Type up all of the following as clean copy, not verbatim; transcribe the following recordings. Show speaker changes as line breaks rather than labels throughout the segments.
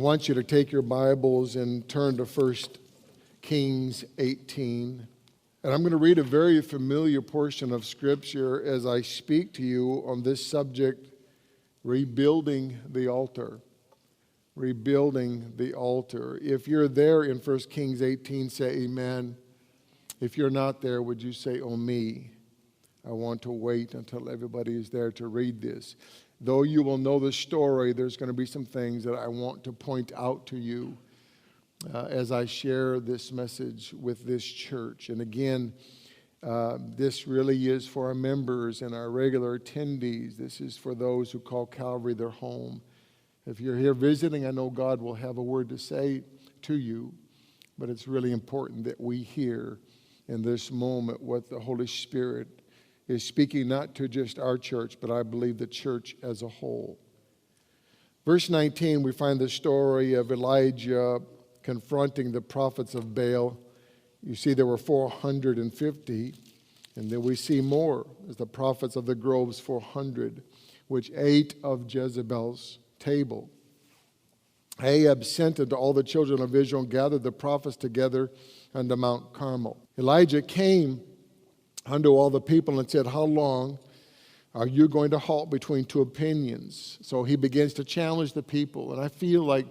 want you to take your Bibles and turn to 1 Kings 18. And I'm going to read a very familiar portion of Scripture as I speak to you on this subject, rebuilding the altar. Rebuilding the altar. If you're there in 1 Kings 18, say amen. If you're not there, would you say, oh me? I want to wait until everybody is there to read this. Though you will know the story, there's going to be some things that I want to point out to you as I share this message with this church. And again, this really is for our members and our regular attendees. This is for those who call Calvary their home. If you're here visiting, I know God will have a word to say to you, but it's really important that we hear in this moment what the Holy Spirit is speaking, not to just our church, but I believe the church as a whole. Verse 19, we find the story of Elijah confronting the prophets of Baal. You see there were 450, and then we see more as the prophets of the groves, 400, which ate of Jezebel's table. Ahab sent unto all the children of Israel and gathered the prophets together unto Mount Carmel. Elijah came unto all the people and said, how long are you going to halt between two opinions? So he begins to challenge the people. And I feel like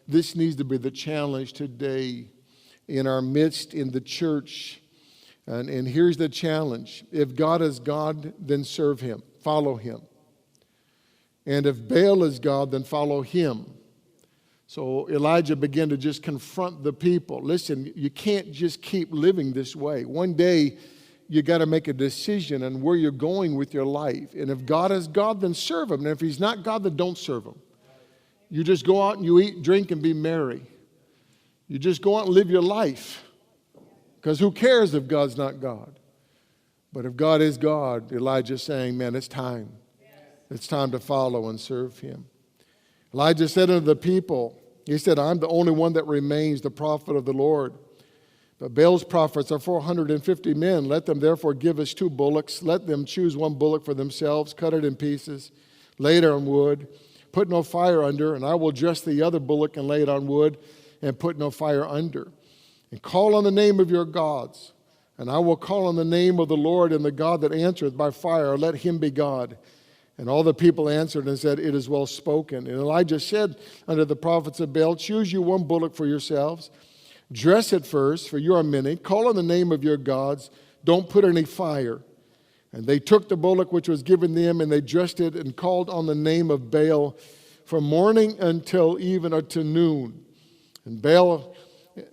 this needs to be the challenge today in our midst in the church. And here's the challenge. If God is God, then serve him. Follow him. And if Baal is God, then follow him. So Elijah began to just confront the people. Listen, you can't just keep living this way. One day, you got to make a decision on where you're going with your life. And if God is God, then serve him. And if he's not God, then don't serve him. You just go out and you eat, drink, and be merry. You just go out and live your life. Because who cares if God's not God? But if God is God, Elijah's saying, man, it's time. It's time to follow and serve him. Elijah said unto the people, he said, I'm the only one that remains, the prophet of the Lord. But Baal's prophets are 450 men. Let them therefore give us 2 bullocks. Let them choose 1 bullock for themselves, cut it in pieces, lay it on wood, put no fire under, and I will dress the other bullock and lay it on wood and put no fire under. And call on the name of your gods, and I will call on the name of the Lord, and the God that answereth by fire, let him be God. And all the people answered and said, it is well spoken. And Elijah said unto the prophets of Baal, choose you 1 bullock for yourselves. Dress it first, for you are many. Call on the name of your gods. Don't put any fire. And they took the bullock which was given them, and they dressed it and called on the name of Baal from morning until even unto noon. And Baal,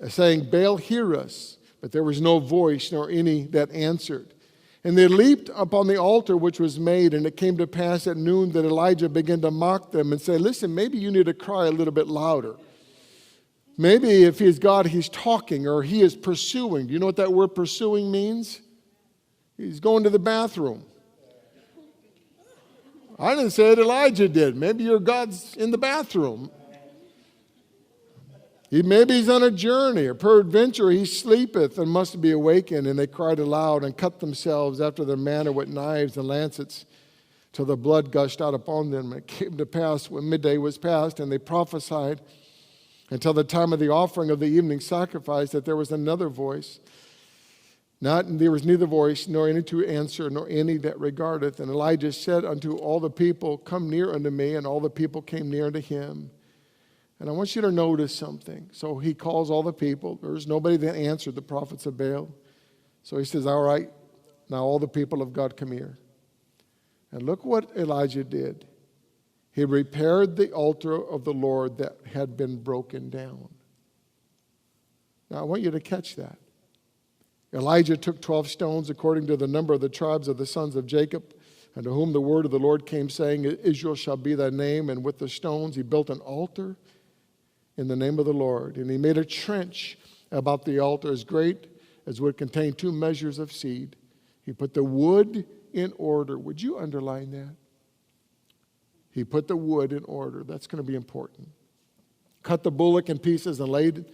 saying, Baal, hear us. But there was no voice, nor any that answered. And they leaped upon the altar which was made, and it came to pass at noon that Elijah began to mock them and say, listen, maybe you need to cry a little bit louder. Maybe if he's God, he's talking or he is pursuing. Do you know what that word pursuing means? He's going to the bathroom. I didn't say it, Elijah did. Maybe your God's in the bathroom. Maybe he's on a journey, or peradventure he sleepeth and must be awakened. And they cried aloud and cut themselves after their manner with knives and lancets till the blood gushed out upon them. And it came to pass when midday was past, and they prophesied until the time of the offering of the evening sacrifice, that there was another voice. There was neither voice, nor any to answer, nor any that regardeth. And Elijah said unto all the people, come near unto me. And all the people came near unto him. And I want you to notice something. So he calls all the people. There's nobody that answered the prophets of Baal. So he says, all right, now all the people of God come here. And look what Elijah did. He repaired the altar of the Lord that had been broken down. Now, I want you to catch that. Elijah took 12 stones according to the number of the tribes of the sons of Jacob, and to whom the word of the Lord came, saying, Israel shall be thy name. And with the stones he built an altar in the name of the Lord. And he made a trench about the altar as great as would contain 2 measures of seed. He put the wood in order. Would you underline that? He put the wood in order. That's going to be important. Cut the bullock in pieces and laid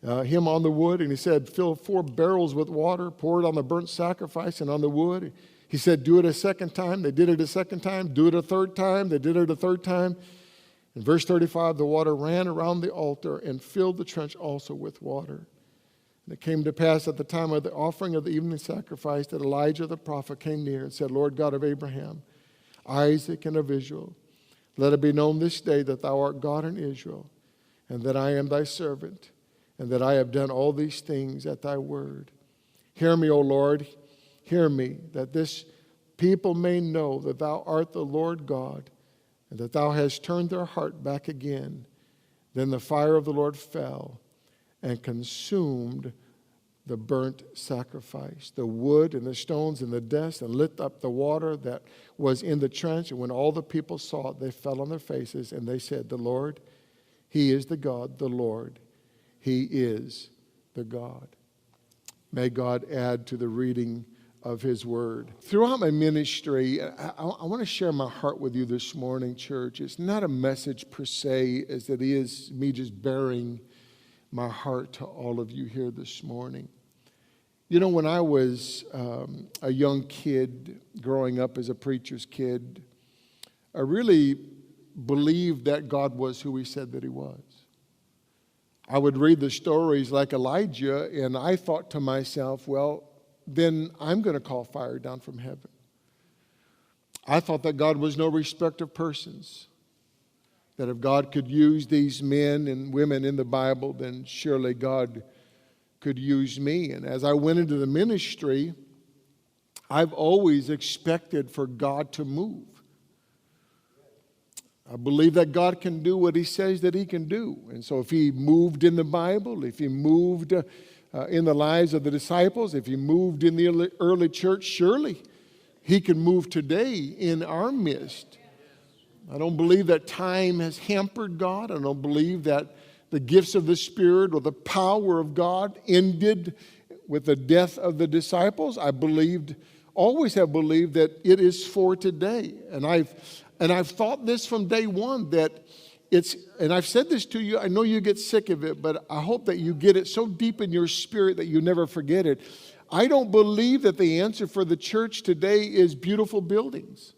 him on the wood. And he said, fill 4 barrels with water, pour it on the burnt sacrifice and on the wood. He said, do it a second time. They did it a second time. Do it a third time. They did it a third time. In verse 35, the water ran around the altar and filled the trench also with water. And it came to pass at the time of the offering of the evening sacrifice that Elijah the prophet came near and said, Lord God of Abraham, Isaac, and of Israel, let it be known this day that thou art God in Israel, and that I am thy servant, and that I have done all these things at thy word. Hear me, O Lord, hear me, that this people may know that thou art the Lord God, and that thou hast turned their heart back again. Then the fire of the Lord fell and consumed the burnt sacrifice, the wood and the stones and the dust, and lit up the water that was in the trench. And when all the people saw it, they fell on their faces, and they said, the Lord, he is the God, the Lord, he is the God. May God add to the reading of his word. Throughout my ministry, I want to share my heart with you this morning, church. It's not a message per se as it is me just bearing my heart to all of you here this morning. You know, when I was a young kid, growing up as a preacher's kid, I really believed that God was who he said that he was. I would read the stories like Elijah, and I thought to myself, well, then I'm going to call fire down from heaven. I thought that God was no respecter of persons, that if God could use these men and women in the Bible, then surely God could use me. And as I went into the ministry, I've always expected for God to move. I believe that God can do what he says that he can do. And so if he moved in the Bible, if he moved in the lives of the disciples, if he moved in the early church, surely he can move today in our midst. I don't believe that time has hampered God. I don't believe that the gifts of the Spirit or the power of God ended with the death of the disciples. I always have believed that it is for today. And I've thought this from day one, that and I've said this to you, I know you get sick of it, but I hope that you get it so deep in your spirit that you never forget it. I don't believe that the answer for the church today is beautiful buildings.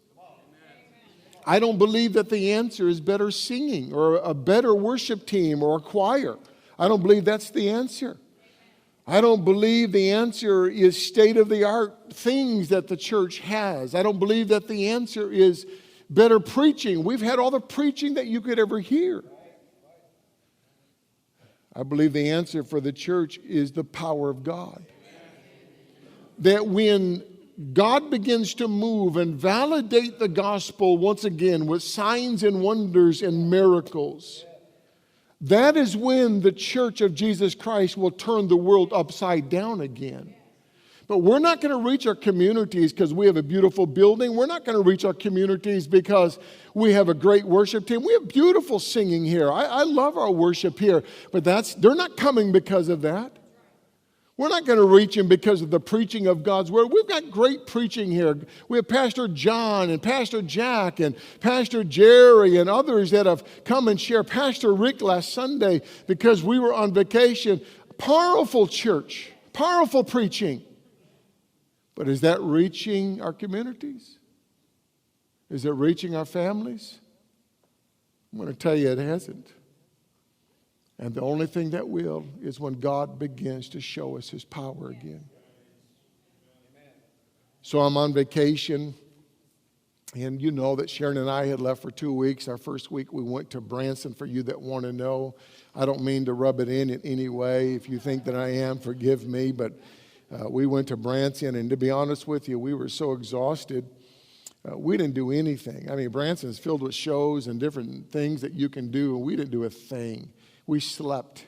I don't believe that the answer is better singing or a better worship team or a choir. I don't believe that's the answer. I don't believe the answer is state-of-the-art things that the church has. I don't believe that the answer is better preaching. We've had all the preaching that you could ever hear. I believe the answer for the church is the power of God. That when God begins to move and validate the gospel once again with signs and wonders and miracles, that is when the church of Jesus Christ will turn the world upside down again. But we're not going to reach our communities because we have a beautiful building. We're not going to reach our communities because we have a great worship team. We have beautiful singing here. I love our worship here. But they're not coming because of that. We're not going to reach them because of the preaching of God's word. We've got great preaching here. We have Pastor John and Pastor Jack and Pastor Jerry and others that have come and shared. Pastor Rick last Sunday because we were on vacation. Powerful church, powerful preaching. But is that reaching our communities? Is it reaching our families? I'm going to tell you it hasn't. And the only thing that will is when God begins to show us his power again. So I'm on vacation, and you know that Sharon and I had left for 2 weeks. Our first week we went to Branson. For you that want to know, I don't mean to rub it in any way. If you think that I am, forgive me, but we went to Branson, and to be honest with you, we were so exhausted. We didn't do anything. I mean, Branson is filled with shows and different things that you can do, and we didn't do a thing. We slept.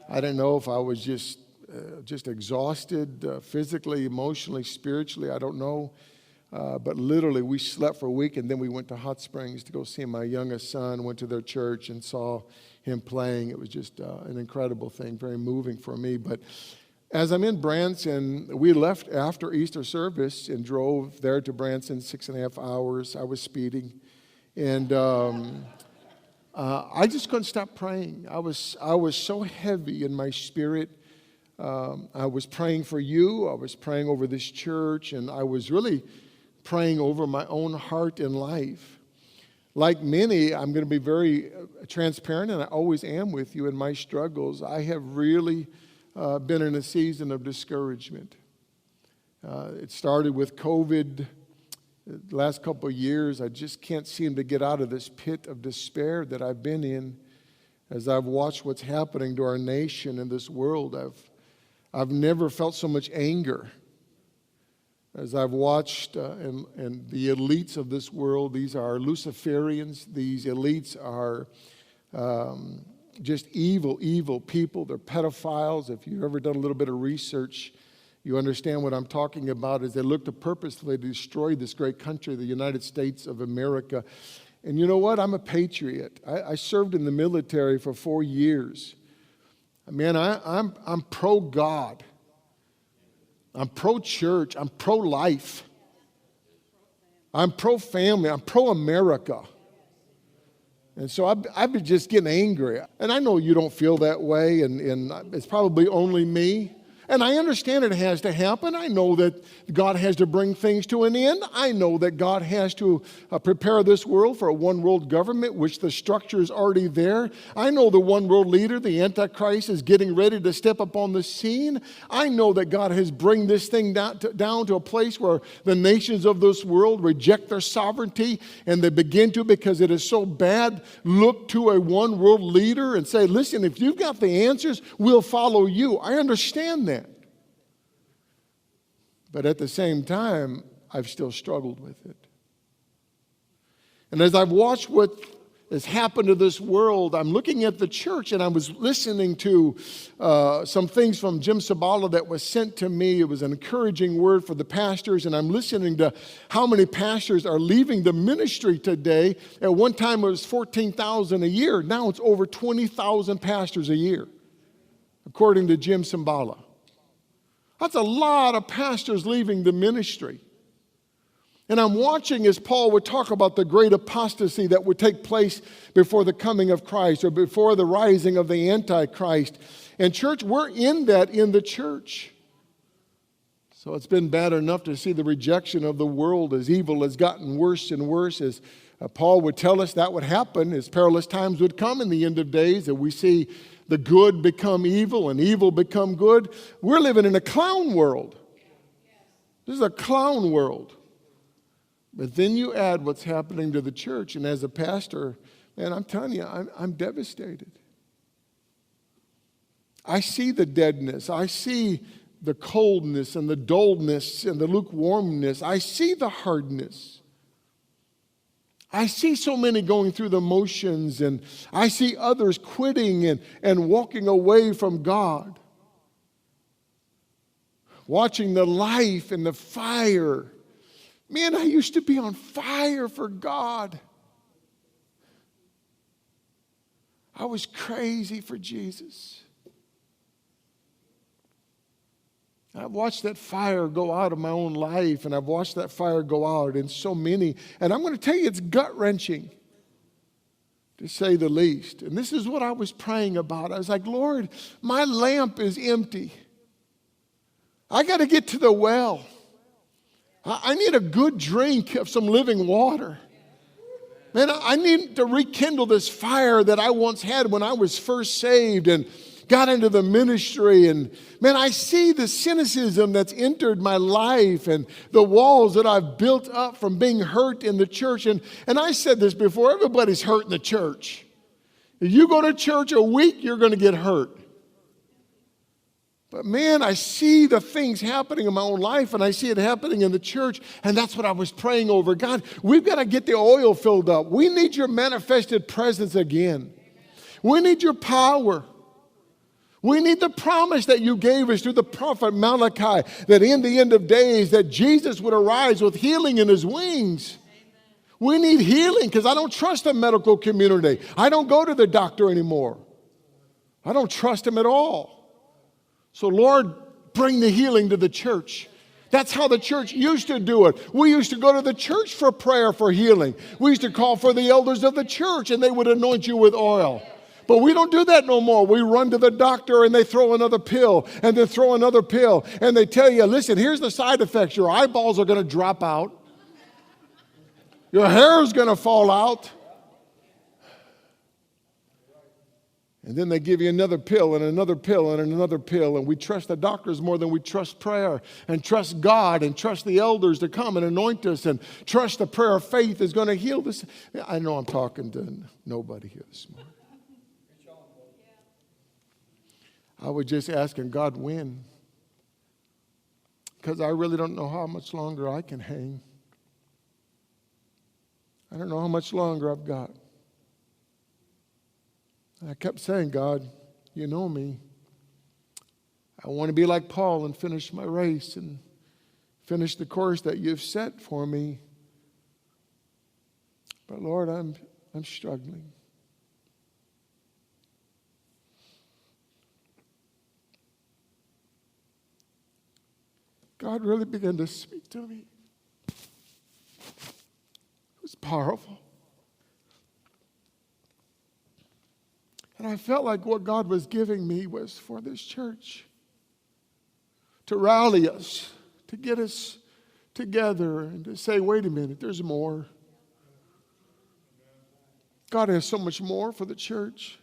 I didn't know if I was just exhausted physically, emotionally, spiritually. I don't know. But literally, we slept for a week, and then we went to Hot Springs to go see my youngest son, went to their church and saw him playing. It was just an incredible thing, very moving for me. But as I'm in Branson, we left after Easter service and drove there to Branson 6.5 hours. I was speeding. And I just couldn't stop praying. I was so heavy in my spirit. I was praying for you. I was praying over this church. And I was really praying over my own heart and life. Like many, I'm going to be very transparent, and I always am with you in my struggles. I have really been in a season of discouragement. It started with COVID. The last couple of years, I just can't seem to get out of this pit of despair that I've been in as I've watched what's happening to our nation and this world. I've never felt so much anger as I've watched, and the elites of this world. These are Luciferians. These elites are just evil people. They're pedophiles. If you've ever done a little bit of research, you understand what I'm talking about. As they look to purposefully destroy this great country, the United States of America. And you know what? I'm a patriot. I served in the military for 4 years. Man, I'm pro-God. I'm pro-church. I'm pro-life. I'm pro-family. I'm pro-America. And so I've been just getting angry. And I know you don't feel that way, and it's probably only me. And I understand it has to happen. I know that God has to bring things to an end. I know that God has to prepare this world for a one-world government, which the structure is already there. I know the one-world leader, the Antichrist, is getting ready to step up on the scene. I know that God has bring this thing down to a place where the nations of this world reject their sovereignty, and they begin to, because it is so bad, look to a one-world leader and say, listen, if you've got the answers, we'll follow you. I understand that. But at the same time, I've still struggled with it. And as I've watched what has happened to this world, I'm looking at the church, and I was listening to some things from Jim Sabala that was sent to me. It was an encouraging word for the pastors, and I'm listening to how many pastors are leaving the ministry today. At one time, it was 14,000 a year. Now it's over 20,000 pastors a year, according to Jim Sabala. That's a lot of pastors leaving the ministry. And I'm watching as Paul would talk about the great apostasy that would take place before the coming of Christ or before the rising of the Antichrist. And church, we're in that in the church. So it's been bad enough to see the rejection of the world as evil has gotten worse and worse. As Paul would tell us that would happen as perilous times would come in the end of days, and we see the good become evil and evil become good. We're living in a clown world. This is a clown world. But then you add what's happening to the church, and as a pastor, man, I'm telling you, I'm devastated. I see the deadness. I see the coldness and the dullness and the lukewarmness. I see the hardness. I see so many going through the motions, and I see others quitting and walking away from God. Watching the life and the fire. Man, I used to be on fire for God. I was crazy for Jesus. I've watched that fire go out of my own life, and I've watched that fire go out in so many. And I'm going to tell you, it's gut-wrenching, to say the least. And this is what I was praying about. I was like, Lord, my lamp is empty. I got to get to the well. I need a good drink of some living water. Man, I need to rekindle this fire that I once had when I was first saved and got into the ministry. And man, I see the cynicism that's entered my life and the walls that I've built up from being hurt in the church. And I said this before, everybody's hurt in the church. If you go to church a week, you're going to get hurt. But man, I see the things happening in my own life, and I see it happening in the church, and that's what I was praying over. God, we've got to get the oil filled up. We need your manifested presence again. We need your power. We need the promise that you gave us through the prophet Malachi, that in the end of days, that Jesus would arise with healing in his wings. We need healing, because I don't trust the medical community. I don't go to the doctor anymore. I don't trust him at all. So, Lord, bring the healing to the church. That's how the church used to do it. We used to go to the church for prayer for healing. We used to call for the elders of the church, and they would anoint you with oil. But we don't do that no more. We run to the doctor, and they throw another pill, and they throw another pill, and they tell you, listen, here's the side effects. Your eyeballs are going to drop out. Your hair is going to fall out. And then they give you another pill and another pill and another pill. And we trust the doctors more than we trust prayer, and trust God, and trust the elders to come and anoint us, and trust the prayer of faith is going to heal this. I know I'm talking to nobody here this morning. I was just asking God when, because I really don't know how much longer I can hang. I don't know how much longer I've got. I kept saying, God, you know me. I want to be like Paul and finish my race and finish the course that you've set for me. But Lord, I'm struggling. God really began to speak to me. It was powerful. And I felt like what God was giving me was for this church, to rally us, to get us together, and to say, wait a minute, there's more. God has so much more for the church.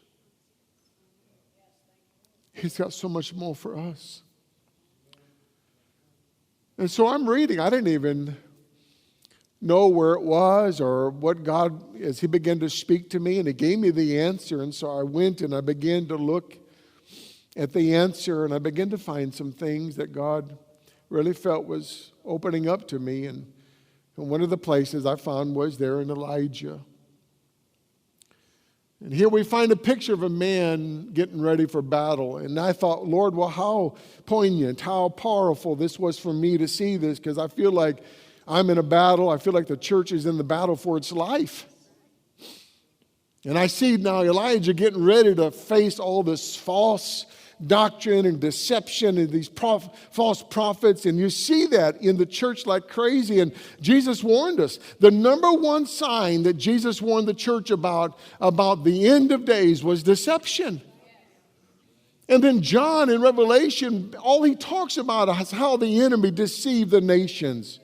He's got so much more for us. And so I'm reading. I didn't even know where it was or what God, as he began to speak to me, and he gave me the answer. And so I went and I began to look at the answer, and I began to find some things that God really felt was opening up to me. And one of the places I found was there in Elijah. And here we find a picture of a man getting ready for battle. And I thought, Lord, well, how poignant, how powerful this was for me to see this, because I feel like I'm in a battle. I feel like the church is in the battle for its life. And I see now Elijah getting ready to face all this false doctrine and deception and these false prophets. And you see that in the church like crazy. And Jesus warned us. The number one sign that Jesus warned the church about the end of days was deception. And then John in Revelation, all he talks about is how the enemy deceived the nations.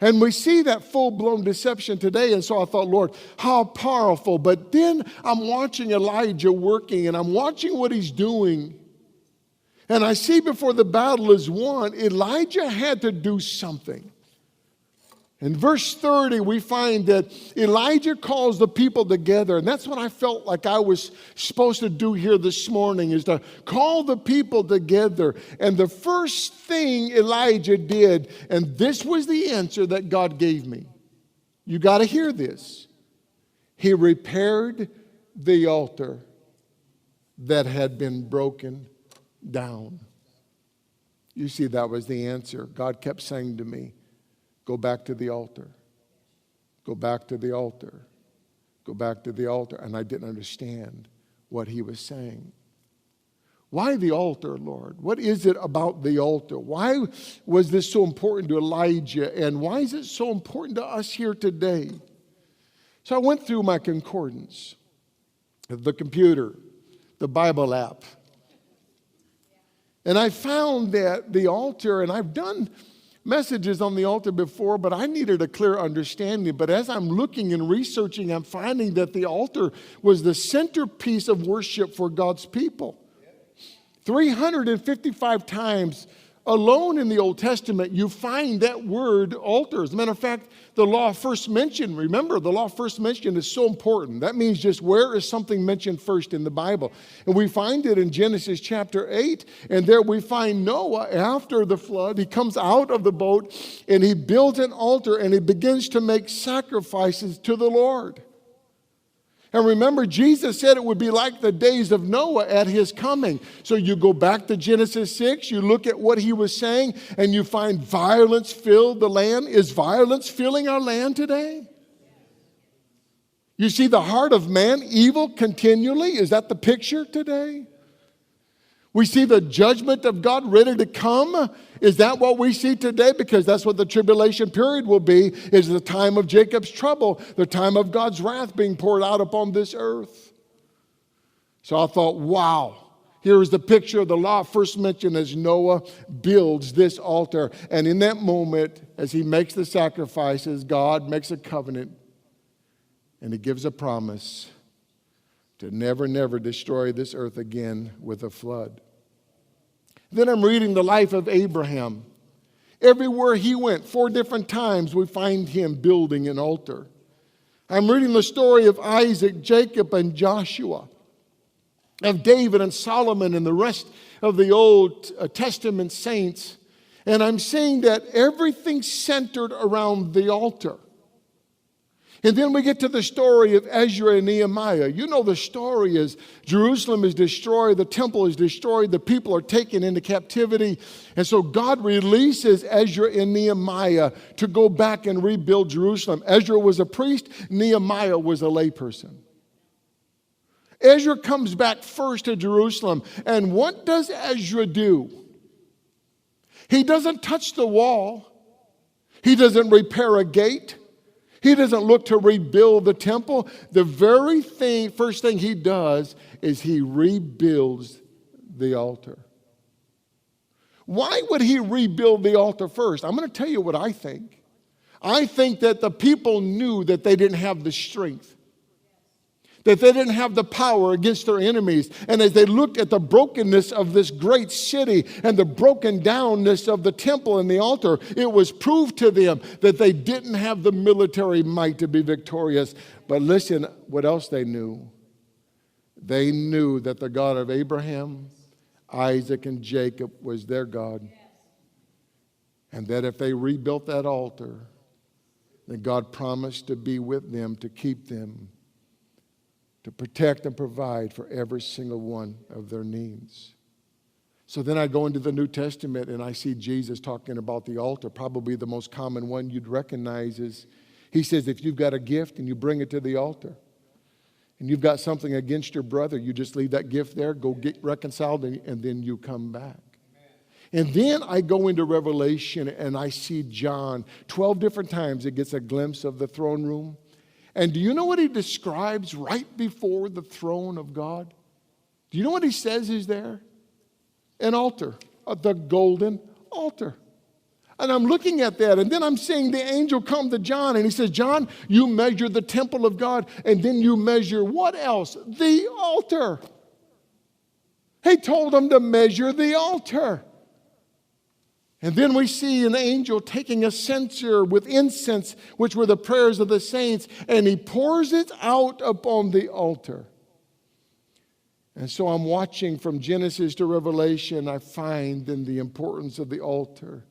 And we see that full-blown deception today. And so I thought, Lord, how powerful. But then I'm watching Elijah working, and I'm watching what he's doing. And I see before the battle is won, Elijah had to do something. In verse 30, we find that Elijah calls the people together. And that's what I felt like I was supposed to do here this morning, is to call the people together. And the first thing Elijah did, and this was the answer that God gave me. You got to hear this. He repaired the altar that had been broken down. You see, that was the answer. God kept saying to me, go back to the altar. Go back to the altar. Go back to the altar. And I didn't understand what he was saying. Why the altar, Lord? What is it about the altar? Why was this so important to Elijah? And why is it so important to us here today? So I went through my concordance, the computer, the Bible app. And I found that the altar, and I've done messages on the altar before, but I needed a clear understanding. But as I'm looking and researching, I'm finding that the altar was the centerpiece of worship for God's people. 355 times alone in the Old Testament, you find that word altar. As a matter of fact, the law first mentioned, remember, the law first mentioned is so important. That means just where is something mentioned first in the Bible? And we find it in Genesis chapter 8. And there we find Noah after the flood. He comes out of the boat and he builds an altar and he begins to make sacrifices to the Lord. And remember, Jesus said it would be like the days of Noah at his coming. So you go back to Genesis 6, you look at what he was saying, and you find violence filled the land. Is violence filling our land today? You see the heart of man, evil continually. Is that the picture today? We see the judgment of God ready to come. Is that what we see today? Because that's what the tribulation period will be, is the time of Jacob's trouble, the time of God's wrath being poured out upon this earth. So I thought, wow, here's the picture of the law first mentioned as Noah builds this altar. And in that moment, as he makes the sacrifices, God makes a covenant and he gives a promise to never, never destroy this earth again with a flood. Then I'm reading the life of Abraham. Everywhere he went, 4 different times, we find him building an altar. I'm reading the story of Isaac, Jacob, and Joshua, of David and Solomon and the rest of the Old Testament saints. And I'm seeing that everything centered around the altar. And then we get to the story of Ezra and Nehemiah. You know the story is Jerusalem is destroyed, the temple is destroyed, the people are taken into captivity. And so God releases Ezra and Nehemiah to go back and rebuild Jerusalem. Ezra was a priest, Nehemiah was a layperson. Ezra comes back first to Jerusalem. And what does Ezra do? He doesn't touch the wall. He doesn't repair a gate. He doesn't look to rebuild the temple. The very first thing he does is he rebuilds the altar. Why would he rebuild the altar first? I'm going to tell you what I think. I think that the people knew that they didn't have the strength, that they didn't have the power against their enemies. And as they looked at the brokenness of this great city and the broken downness of the temple and the altar, it was proved to them that they didn't have the military might to be victorious. But listen, what else they knew? They knew that the God of Abraham, Isaac, and Jacob was their God. And that if they rebuilt that altar, then God promised to be with them, to keep them, to protect and provide for every single one of their needs. So then I go into the New Testament and I see Jesus talking about the altar. Probably the most common one you'd recognize is, he says, if you've got a gift and you bring it to the altar, and you've got something against your brother, you just leave that gift there, go get reconciled, and then you come back. And then I go into Revelation and I see John. 12 different times it gets a glimpse of the throne room. And do you know what he describes right before the throne of God? Do you know what he says is there? An altar, the golden altar. And I'm looking at that, and then I'm seeing the angel come to John, and he says, John, you measure the temple of God, and then you measure what else? The altar. He told him to measure the altar. And then we see an angel taking a censer with incense, which were the prayers of the saints, and he pours it out upon the altar. And so I'm watching from Genesis to Revelation. I find in the importance of the altar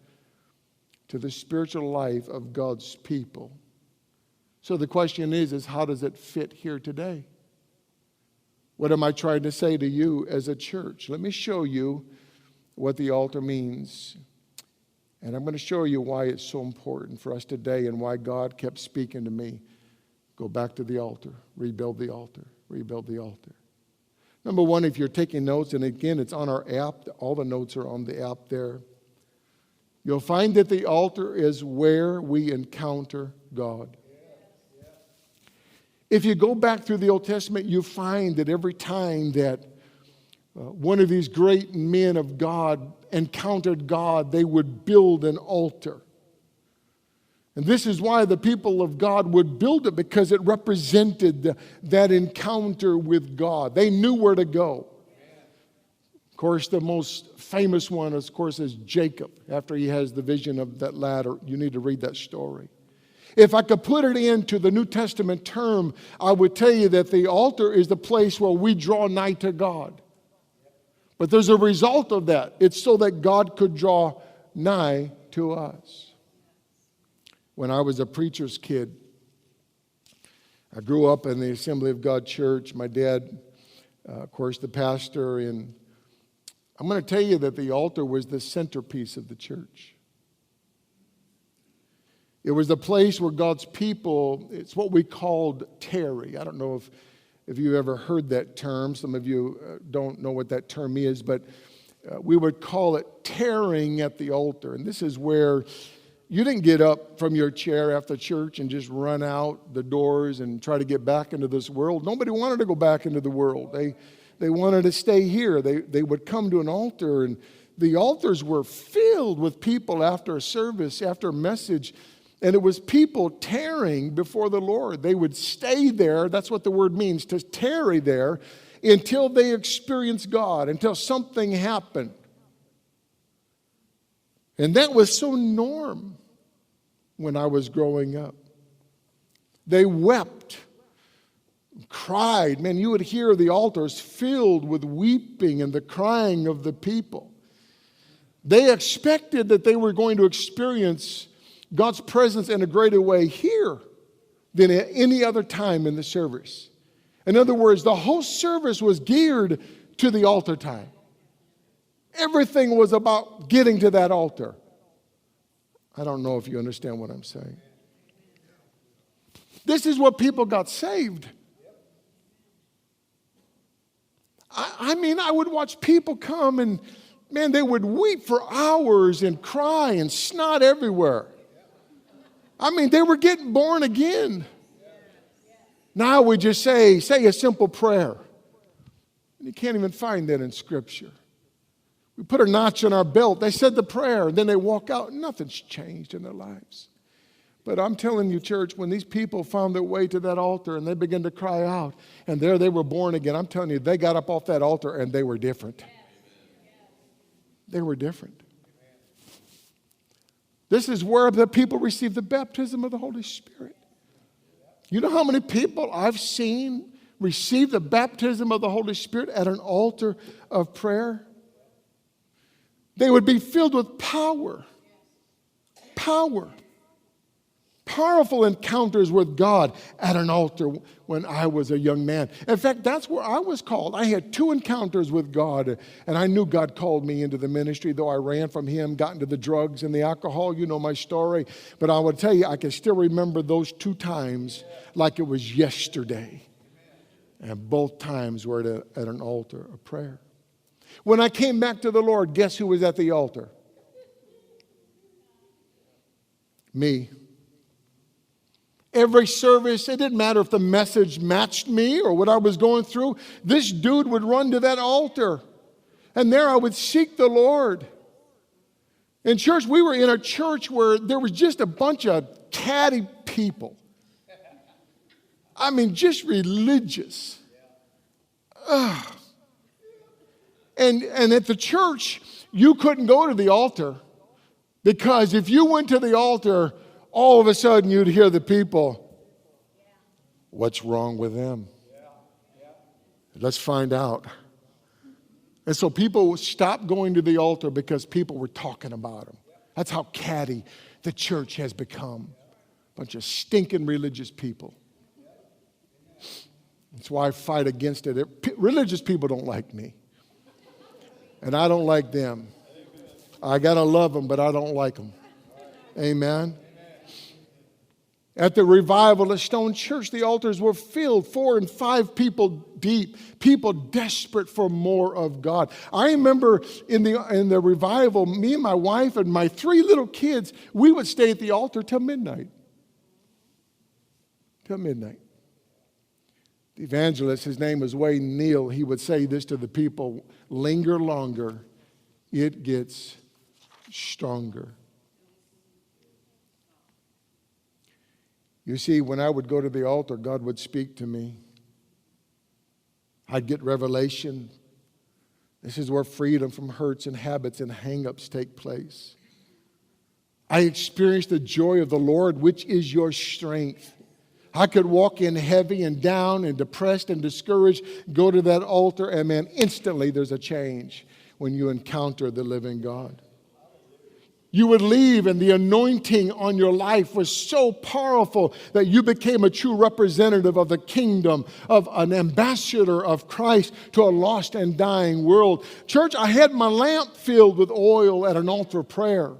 to the spiritual life of God's people. So the question is how does it fit here today? What am I trying to say to you as a church? Let me show you what the altar means. And I'm going to show you why it's so important for us today and why God kept speaking to me. Go back to the altar. Rebuild the altar. Rebuild the altar. Number one, if you're taking notes, and again, it's on our app. All the notes are on the app there. You'll find that the altar is where we encounter God. If you go back through the Old Testament, you find that every time that one of these great men of God encountered God, they would build an altar. And this is why the people of God would build it, because it represented that encounter with God. They knew where to go. Of course, the most famous one, of course, is Jacob. After he has the vision of that ladder, you need to read that story. If I could put it into the New Testament term, I would tell you that the altar is the place where we draw nigh to God. But there's a result of that. It's so that God could draw nigh to us. When I was a preacher's kid, I grew up in the Assembly of God Church. My dad, of course, the pastor. And I'm going to tell you that the altar was the centerpiece of the church. It was the place where God's people, it's what we called tarry. I don't know if you ever heard that term. Some of you don't know what that term is, but we would call it tarrying at the altar. And this is where you didn't get up from your chair after church and just run out the doors and try to get back into this world. Nobody wanted to go back into the world. They wanted to stay here. They would come to an altar, and the altars were filled with people after a service, after a message. And it was people tarrying before the Lord. They would stay there. That's what the word means, to tarry there until they experienced God, until something happened. And that was so norm when I was growing up. They wept, cried. Man, you would hear the altars filled with weeping and the crying of the people. They expected that they were going to experience God's presence in a greater way here than at any other time in the service. In other words, the whole service was geared to the altar time. Everything was about getting to that altar. I don't know if you understand what I'm saying. This is what people got saved. I mean, I would watch people come and, man, they would weep for hours and cry and snot everywhere. I mean, they were getting born again. Now we just say a simple prayer. You can't even find that in Scripture. We put a notch on our belt. They said the prayer, and then they walk out. Nothing's changed in their lives. But I'm telling you, church, when these people found their way to that altar and they began to cry out, and there they were born again, I'm telling you, they got up off that altar and they were different. They were different. This is where the people receive the baptism of the Holy Spirit. You know how many people I've seen receive the baptism of the Holy Spirit at an altar of prayer? They would be filled with power. Power. Powerful encounters with God at an altar when I was a young man. In fact, that's where I was called. I had 2 encounters with God, and I knew God called me into the ministry, though I ran from Him, got into the drugs and the alcohol. You know my story. But I would tell you, I can still remember those 2 times like it was yesterday. And both times were at an altar of prayer. When I came back to the Lord, guess who was at the altar? Me. Every service, it didn't matter if the message matched me or what I was going through. This dude would run to that altar. And there I would seek the Lord. In church, we were in a church where there was just a bunch of catty people. I mean, just religious. And at the church, you couldn't go to the altar because if you went to the altar, all of a sudden you'd hear the people, what's wrong with them? Let's find out. And so people stopped going to the altar because people were talking about them. That's how catty the church has become. A bunch of stinking religious people. That's why I fight against it. Religious people don't like me. And I don't like them. I got to love them, but I don't like them. Amen. At the revival at Stone Church, the altars were filled, 4 and 5 people deep, people desperate for more of God. I remember in the revival, me and my wife and my 3 little kids, we would stay at the altar till midnight. Till midnight. The evangelist, his name was Wayne Neal, he would say this to the people, linger longer, it gets stronger. You see, when I would go to the altar, God would speak to me. I'd get revelation. This is where freedom from hurts and habits and hang-ups take place. I experienced the joy of the Lord, which is your strength. I could walk in heavy and down and depressed and discouraged, go to that altar, and man, instantly there's a change when you encounter the living God. You would leave, and the anointing on your life was so powerful that you became a true representative of the kingdom, of an ambassador of Christ to a lost and dying world. Church, I had my lamp filled with oil at an altar of prayer.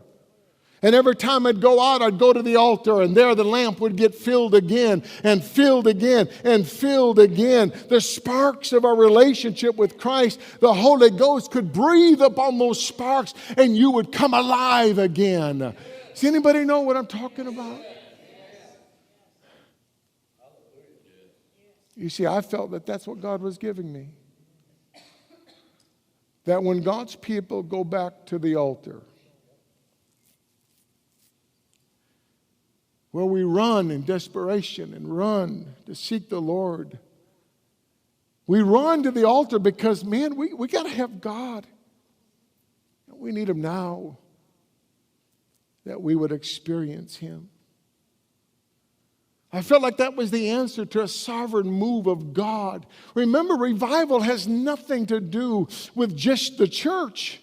And every time I'd go out, I'd go to the altar, and there the lamp would get filled again and filled again and filled again. The sparks of our relationship with Christ, the Holy Ghost could breathe upon those sparks, and you would come alive again. Does anybody know what I'm talking about? You see, I felt that that's what God was giving me. That when God's people go back to the altar, where we run in desperation and run to seek the Lord. We run to the altar because, man, we got to have God. We need Him now, that we would experience Him. I felt like that was the answer to a sovereign move of God. Remember, revival has nothing to do with just the church.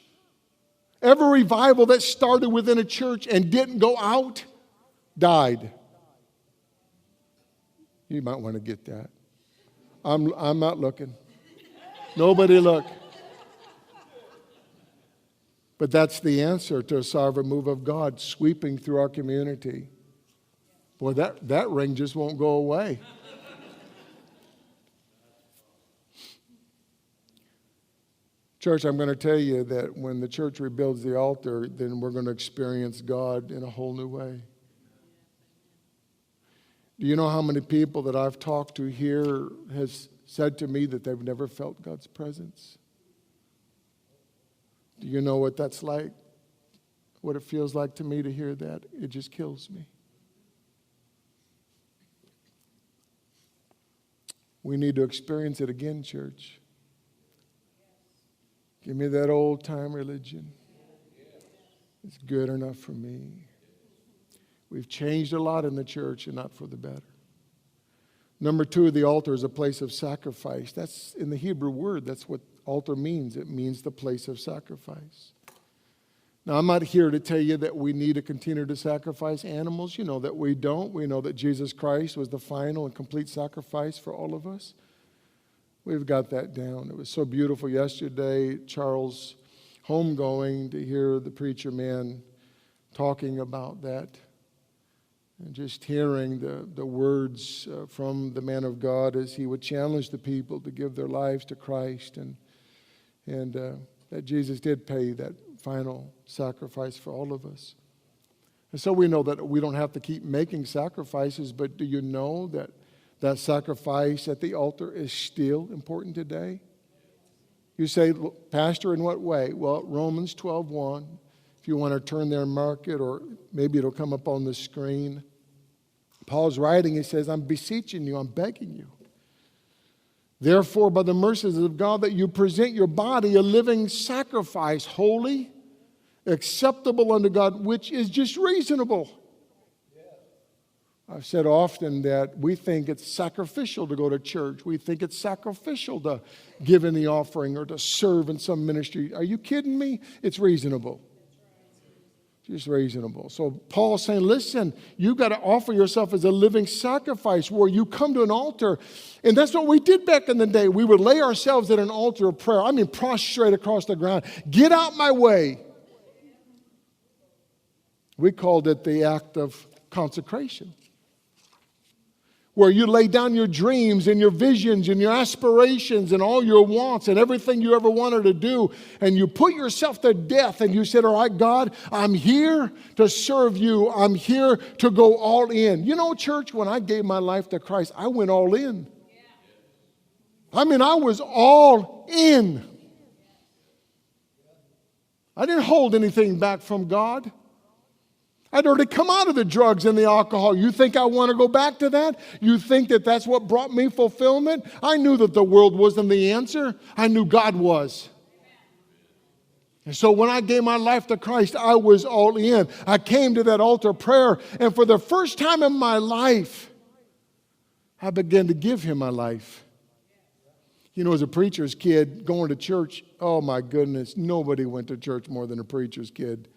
Every revival that started within a church and didn't go out died. You might want to get that. I'm not looking. Nobody look. But that's the answer to a sovereign move of God sweeping through our community. Boy, that ring just won't go away. Church, I'm going to tell you that when the church rebuilds the altar, then we're going to experience God in a whole new way. Do you know how many people that I've talked to here has said to me that they've never felt God's presence? Do you know what that's like? What it feels like to me to hear that? It just kills me. We need to experience it again, church. Give me that old-time religion. It's good enough for me. We've changed a lot in the church and not for the better. Number two, the altar is a place of sacrifice. That's in the Hebrew word. That's what altar means. It means the place of sacrifice. Now, I'm not here to tell you that we need to continue to sacrifice animals. You know that we don't. We know that Jesus Christ was the final and complete sacrifice for all of us. We've got that down. It was so beautiful yesterday, Charles' homegoing, to hear the preacher man talking about that. And just hearing the words from the man of God as he would challenge the people to give their lives to Christ, and that Jesus did pay that final sacrifice for all of us. And so we know that we don't have to keep making sacrifices, but do you know that that sacrifice at the altar is still important today? You say, Pastor, in what way? Well, Romans 12:1. If you want to turn there and mark it, or maybe it'll come up on the screen. Paul's writing, he says, I'm beseeching you, I'm begging you. Therefore, by the mercies of God, that you present your body a living sacrifice, holy, acceptable unto God, which is just reasonable. I've said often that we think it's sacrificial to go to church. We think it's sacrificial to give in the offering or to serve in some ministry. Are you kidding me? It's reasonable. Just reasonable. So Paul's saying, listen, you've got to offer yourself as a living sacrifice where you come to an altar. And that's what we did back in the day. We would lay ourselves at an altar of prayer. I mean, prostrate across the ground. Get out my way. We called it the act of consecration, where you lay down your dreams and your visions and your aspirations and all your wants and everything you ever wanted to do, and you put yourself to death and you said, all right, God, I'm here to serve you. I'm here to go all in. You know, church, when I gave my life to Christ, I went all in. I mean, I was all in. I didn't hold anything back from God. I'd already come out of the drugs and the alcohol. You think I want to go back to that? You think that that's what brought me fulfillment? I knew that the world wasn't the answer. I knew God was. And so when I gave my life to Christ, I was all in. I came to that altar of prayer, and for the first time in my life, I began to give Him my life. You know, as a preacher's kid, going to church, oh my goodness, nobody went to church more than a preacher's kid.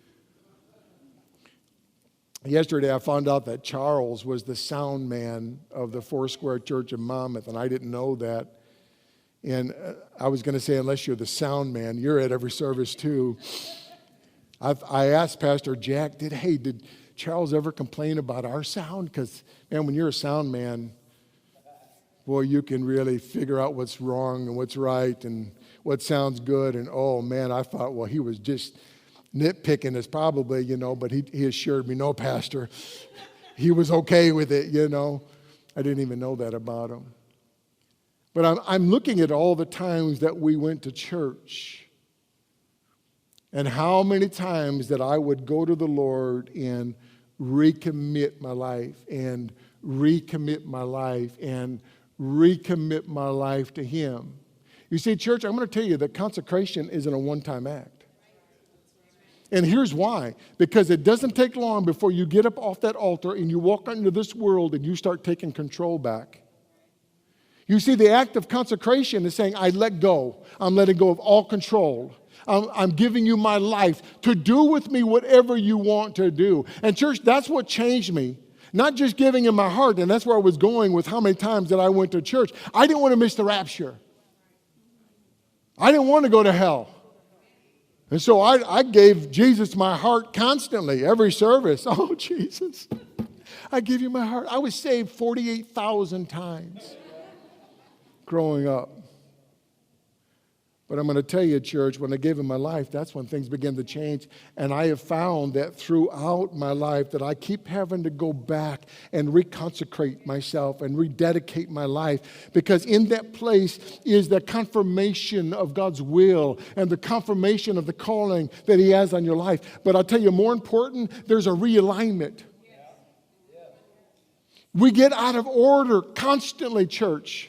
Yesterday, I found out that Charles was the sound man of the Foursquare Church in Monmouth, and I didn't know that. And I was going to say, unless you're the sound man, you're at every service too. I asked Pastor Jack, did Charles ever complain about our sound? Because, man, when you're a sound man, boy, you can really figure out what's wrong and what's right and what sounds good. And, oh, man, I thought, well, he was just nitpicking us probably, but he assured me, no, Pastor, he was okay with it, I didn't even know that about him. But I'm looking at all the times that we went to church and how many times that I would go to the Lord and recommit my life and recommit my life and recommit my life to Him. You see, church, I'm going to tell you that consecration isn't a one-time act. And here's why. Because it doesn't take long before you get up off that altar and you walk out into this world and you start taking control back. You see, the act of consecration is saying, I let go. I'm letting go of all control. I'm giving you my life to do with me whatever you want to do. And church, that's what changed me. Not just giving Him my heart, and that's where I was going with how many times that I went to church. I didn't want to miss the rapture. I didn't want to go to hell. And so I gave Jesus my heart constantly, every service. Oh, Jesus, I give you my heart. I was saved 48,000 times growing up. But I'm going to tell you, church, when I gave Him my life, that's when things began to change. And I have found that throughout my life that I keep having to go back and reconsecrate myself and rededicate my life. Because in that place is the confirmation of God's will and the confirmation of the calling that He has on your life. But I'll tell you, more important, there's a realignment. We get out of order constantly, church.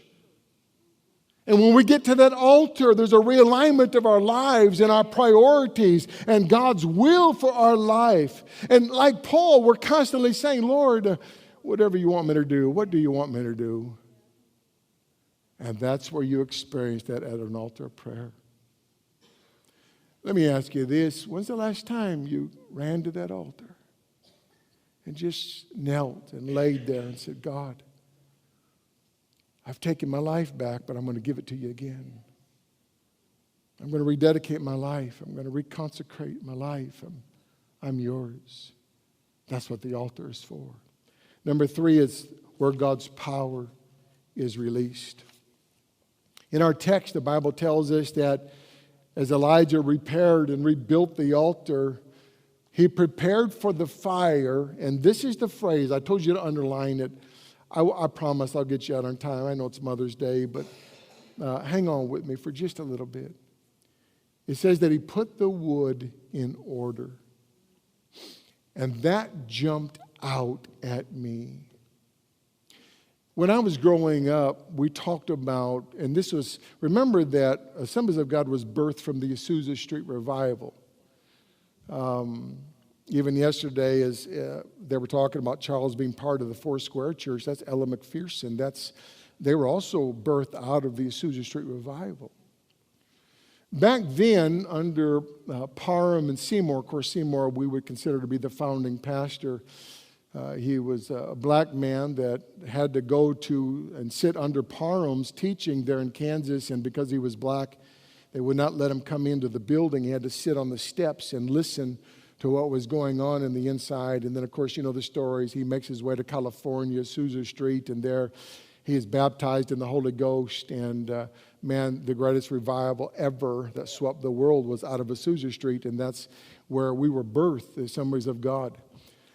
And when we get to that altar, there's a realignment of our lives and our priorities and God's will for our life. And like Paul, we're constantly saying, Lord, whatever you want me to do, what do you want me to do? And that's where you experience that at an altar of prayer. Let me ask you this. When's the last time you ran to that altar and just knelt and laid there and said, God, I've taken my life back, but I'm going to give it to you again. I'm going to rededicate my life. I'm going to reconsecrate my life. I'm yours. That's what the altar is for. Number 3 is where God's power is released. In our text, the Bible tells us that as Elijah repaired and rebuilt the altar, he prepared for the fire. And this is the phrase. I told you to underline it. I promise I'll get you out on time. I know it's Mother's Day, but hang on with me for just a little bit. It says that he put the wood in order. And that jumped out at me. When I was growing up, we talked about, and this was, remember that Assemblies of God was birthed from the Azusa Street Revival. Even yesterday, as they were talking about Charles being part of the Four Square Church, that's Ella McPherson. They were also birthed out of the Azusa Street Revival. Back then, under Parham and Seymour, of course, Seymour we would consider to be the founding pastor. He was a black man that had to go to and sit under Parham's teaching there in Kansas, and because he was black, they would not let him come into the building. He had to sit on the steps and listen to what was going on in the inside. And then, of course, you know the stories. He makes his way to California, Azusa Street, and there he is baptized in the Holy Ghost. And man, the greatest revival ever that swept the world was out of Azusa Street, and that's where we were birthed, the Assemblies of God.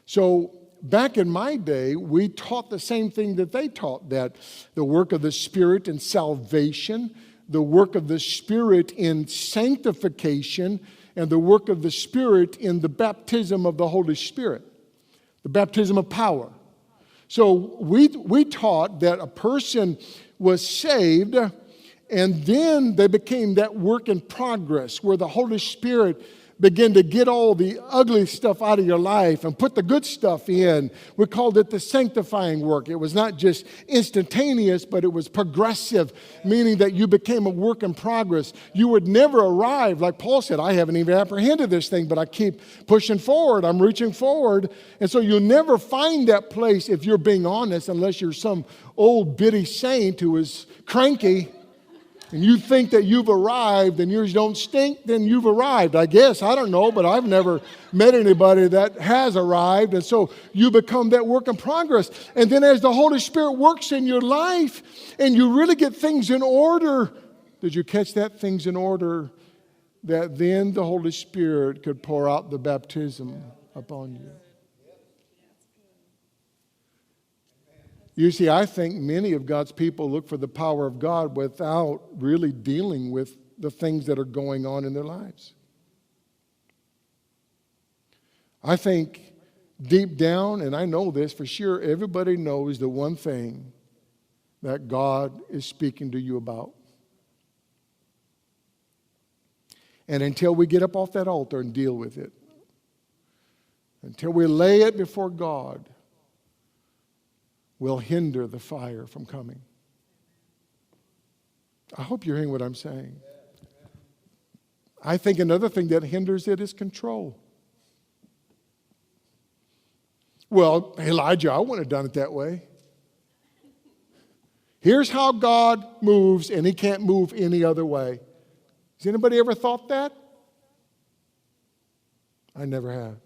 So back in my day, we taught the same thing that they taught, that the work of the Spirit in salvation, the work of the Spirit in sanctification, and the work of the Spirit in the baptism of the Holy Spirit, the baptism of power. So we taught that a person was saved, and then they became that work in progress where the Holy Spirit began to get all the ugly stuff out of your life and put the good stuff in. We called it the sanctifying work. It was not just instantaneous, but it was progressive, meaning that you became a work in progress. You would never arrive, like Paul said, I haven't even apprehended this thing, but I keep pushing forward. I'm reaching forward. And so you'll never find that place, if you're being honest, unless you're some old bitty saint who is cranky, and you think that you've arrived and yours don't stink, then you've arrived. I guess, I don't know, but I've never met anybody that has arrived. And so you become that work in progress. And then as the Holy Spirit works in your life and you really get things in order, did you catch that? Things in order, that then the Holy Spirit could pour out the baptism upon you. You see, I think many of God's people look for the power of God without really dealing with the things that are going on in their lives. I think deep down, and I know this for sure, everybody knows the one thing that God is speaking to you about. And until we get up off that altar and deal with it, until we lay it before God, we'll hinder the fire from coming. I hope you're hearing what I'm saying. I think another thing that hinders it is control. Well, Elijah, I wouldn't have done it that way. Here's how God moves, and he can't move any other way. Has anybody ever thought that? I never have.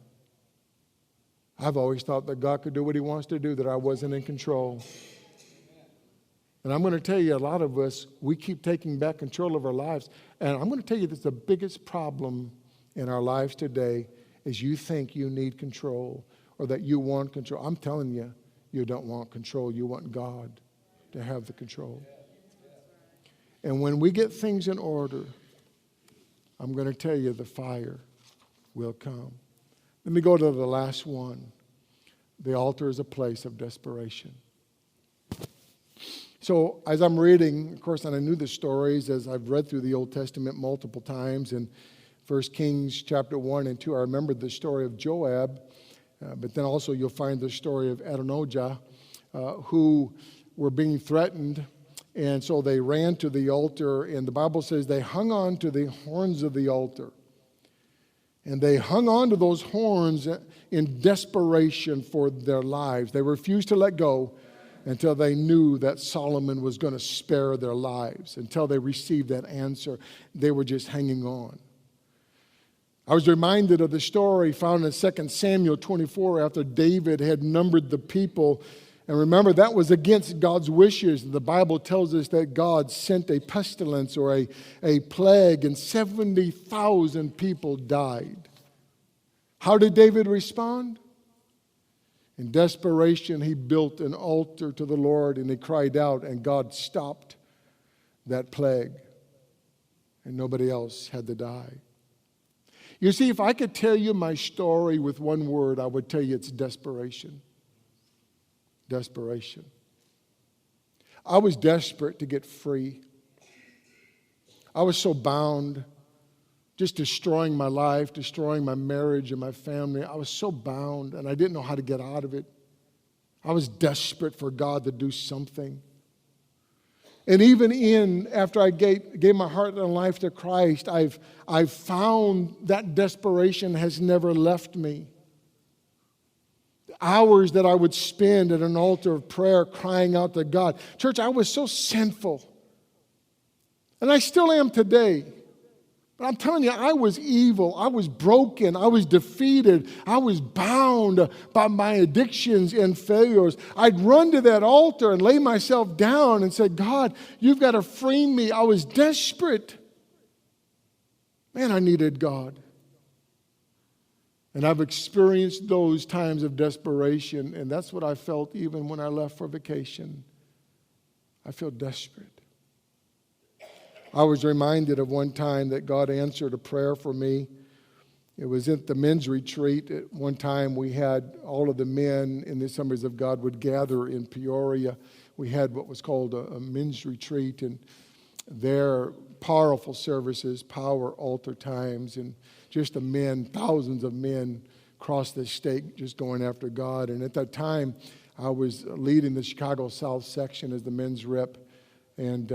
I've always thought that God could do what he wants to do, that I wasn't in control. And I'm going to tell you, a lot of us, we keep taking back control of our lives. And I'm going to tell you that the biggest problem in our lives today is you think you need control or that you want control. I'm telling you, you don't want control. You want God to have the control. And when we get things in order, I'm going to tell you the fire will come. Let me go to the last one. The altar is a place of desperation. So as I'm reading, of course, and I knew the stories as I've read through the Old Testament multiple times. In 1 Kings chapter 1 and 2, I remembered the story of Joab. But then also you'll find the story of Adonijah, who were being threatened. And so they ran to the altar. And the Bible says they hung on to the horns of the altar. And they hung on to those horns in desperation for their lives. They refused to let go until they knew that Solomon was going to spare their lives. Until they received that answer, they were just hanging on. I was reminded of the story found in 2 Samuel 24 after David had numbered the people. And remember, that was against God's wishes. The Bible tells us that God sent a pestilence or a plague, and 70,000 people died. How did David respond? In desperation, he built an altar to the Lord, and he cried out, and God stopped that plague, and nobody else had to die. You see, if I could tell you my story with one word, I would tell you it's desperation. Desperation. I was desperate to get free. I was so bound, just destroying my life, destroying my marriage and my family. I was so bound, and I didn't know how to get out of it. I was desperate for God to do something. And even after I gave my heart and life to Christ, I've found that desperation has never left me. Hours that I would spend at an altar of prayer crying out to God. Church, I was so sinful. And I still am today. But I'm telling you, I was evil. I was broken. I was defeated. I was bound by my addictions and failures. I'd run to that altar and lay myself down and say, God, you've got to free me. I was desperate. Man, I needed God. And I've experienced those times of desperation, and that's what I felt even when I left for vacation. I feel desperate. I was reminded of one time that God answered a prayer for me. It was at the men's retreat. At one time we had all of the men in the Assemblies of God would gather in Peoria. We had what was called a men's retreat, and their powerful services, power altar times, and just the men, thousands of men across the state just going after God. And at that time, I was leading the Chicago South section as the men's rep and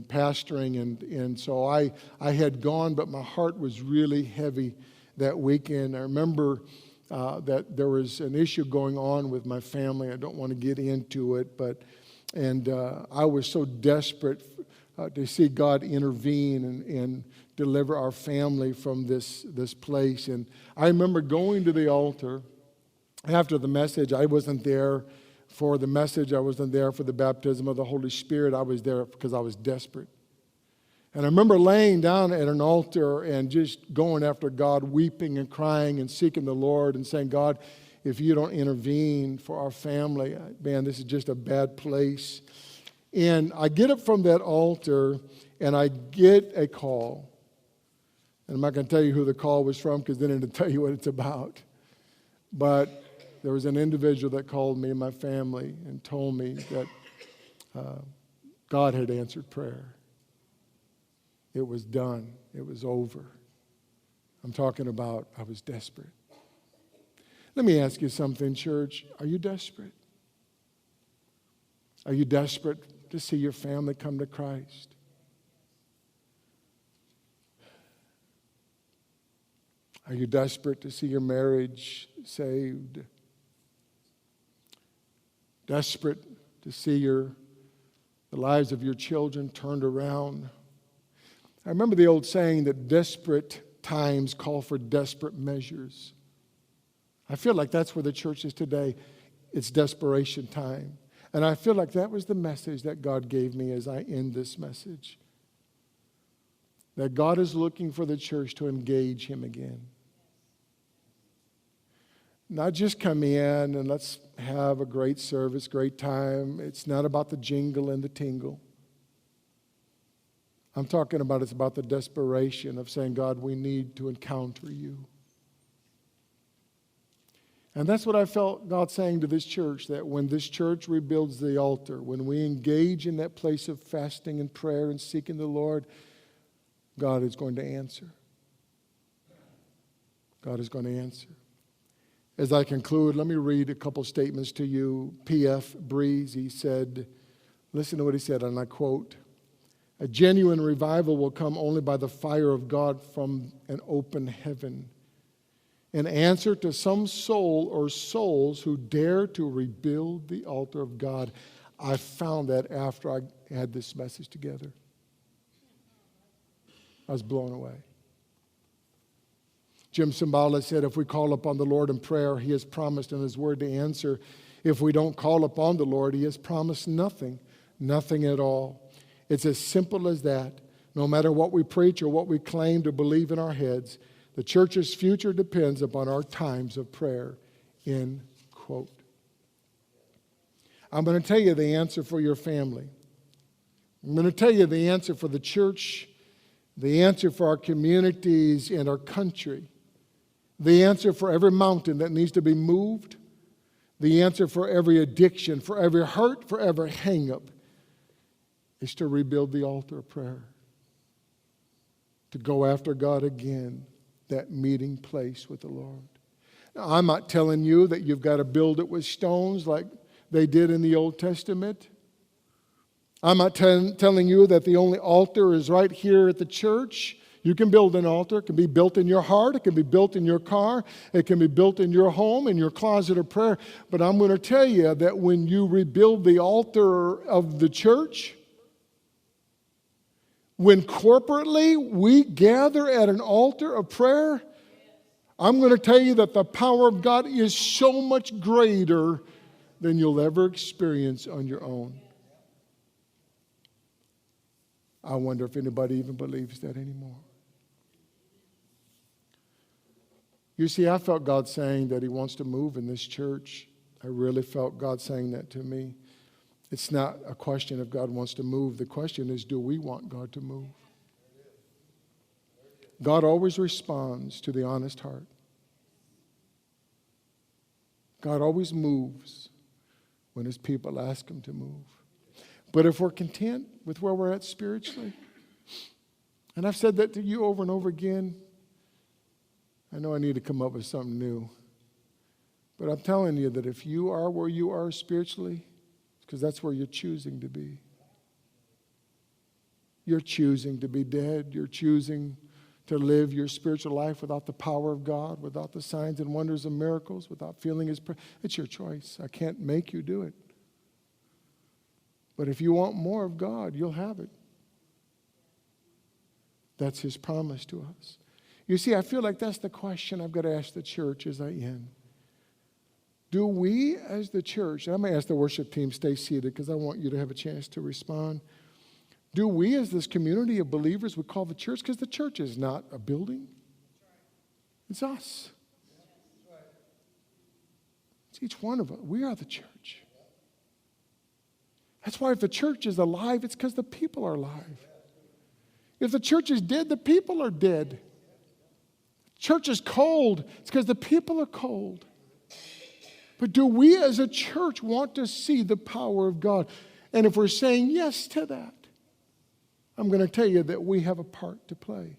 pastoring. And so I had gone, but my heart was really heavy that weekend. I remember that there was an issue going on with my family. I don't want to get into it, and I was so desperate to see God intervene and deliver our family from this place. And I remember going to the altar after the message. I wasn't there for the message. I wasn't there for the baptism of the Holy Spirit. I was there because I was desperate. And I remember laying down at an altar and just going after God, weeping and crying and seeking the Lord and saying, God, if you don't intervene for our family, man, this is just a bad place. And I get up from that altar and I get a call. And I'm not going to tell you who the call was from because then it'll tell you what it's about. But there was an individual that called me and my family and told me that God had answered prayer. It was done. It was over. I'm talking about I was desperate. Let me ask you something, church. Are you desperate? Are you desperate to see your family come to Christ? Are you desperate to see your marriage saved? Desperate to see the lives of your children turned around? I remember the old saying that desperate times call for desperate measures. I feel like that's where the church is today. It's desperation time. And I feel like that was the message that God gave me as I end this message. That God is looking for the church to engage Him again. Not just come in and let's have a great service, great time. It's not about the jingle and the tingle. I'm talking about it's about the desperation of saying, God, we need to encounter you. And that's what I felt God saying to this church, that when this church rebuilds the altar, when we engage in that place of fasting and prayer and seeking the Lord, God is going to answer. God is going to answer. As I conclude, let me read a couple statements to you. P.F. Breeze, he said, listen to what he said, and I quote, "A genuine revival will come only by the fire of God from an open heaven. An answer to some soul or souls who dare to rebuild the altar of God." I found that after I had this message together. I was blown away. Jim Cymbala said, if we call upon the Lord in prayer, He has promised in His word to answer. If we don't call upon the Lord, He has promised nothing, nothing at all. It's as simple as that. No matter what we preach or what we claim to believe in our heads, the church's future depends upon our times of prayer, end quote. I'm going to tell you the answer for your family. I'm going to tell you the answer for the church, the answer for our communities and our country, the answer for every mountain that needs to be moved, the answer for every addiction, for every hurt, for every hang-up, is to rebuild the altar of prayer, to go after God again, that meeting place with the Lord. Now, I'm not telling you that you've got to build it with stones like they did in the Old Testament. I'm not telling you that the only altar is right here at the church. You can build an altar. It can be built in your heart. It can be built in your car. It can be built in your home, in your closet of prayer. But I'm going to tell you that when you rebuild the altar of the church, when corporately we gather at an altar of prayer, I'm going to tell you that the power of God is so much greater than you'll ever experience on your own. I wonder if anybody even believes that anymore. You see, I felt God saying that He wants to move in this church. I really felt God saying that to me. It's not a question if God wants to move. The question is, do we want God to move? God always responds to the honest heart. God always moves when His people ask Him to move. But if we're content with where we're at spiritually, and I've said that to you over and over again, I know I need to come up with something new. But I'm telling you that if you are where you are spiritually, it's because that's where you're choosing to be. You're choosing to be dead. You're choosing to live your spiritual life without the power of God, without the signs and wonders and miracles, without feeling His presence. It's your choice. I can't make you do it. But if you want more of God, you'll have it. That's His promise to us. You see, I feel like that's the question I've got to ask the church as I end. Do we as the church, and I'm going to ask the worship team stay seated because I want you to have a chance to respond. Do we as this community of believers we call the church, because the church is not a building. It's us. It's each one of us. We are the church. That's why if the church is alive, it's because the people are alive. If the church is dead, the people are dead. Church is cold. It's because the people are cold. But do we as a church want to see the power of God? And if we're saying yes to that, I'm going to tell you that we have a part to play.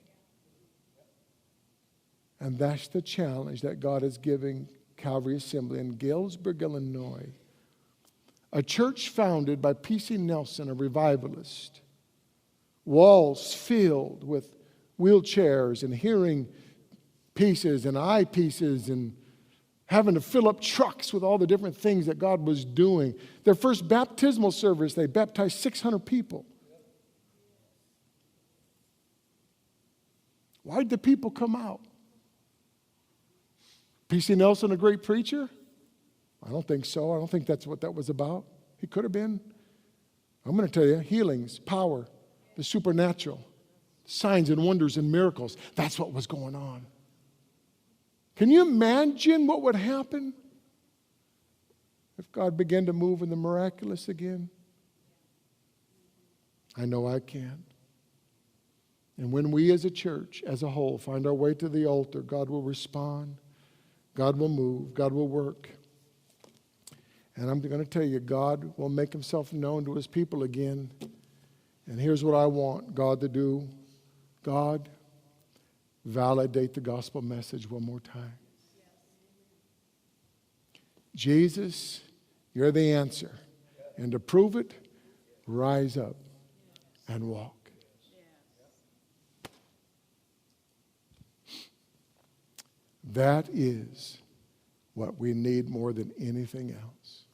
And that's the challenge that God is giving Calvary Assembly in Galesburg, Illinois. A church founded by P.C. Nelson, a revivalist. Walls filled with wheelchairs and hearing pieces and eye pieces and having to fill up trucks with all the different things that God was doing. Their first baptismal service, they baptized 600 people. Why did the people come out? P.C. Nelson, a great preacher? I don't think so. I don't think that's what that was about. He could have been. I'm going to tell you, healings, power, the supernatural, signs and wonders and miracles. That's what was going on. Can you imagine what would happen if God began to move in the miraculous again? I know I can. And when we as a church, as a whole, find our way to the altar, God will respond. God will move. God will work. And I'm going to tell you, God will make himself known to his people again. And here's what I want God to do. God, validate the gospel message one more time. Jesus, you're the answer. And to prove it, rise up and walk. That is what we need more than anything else.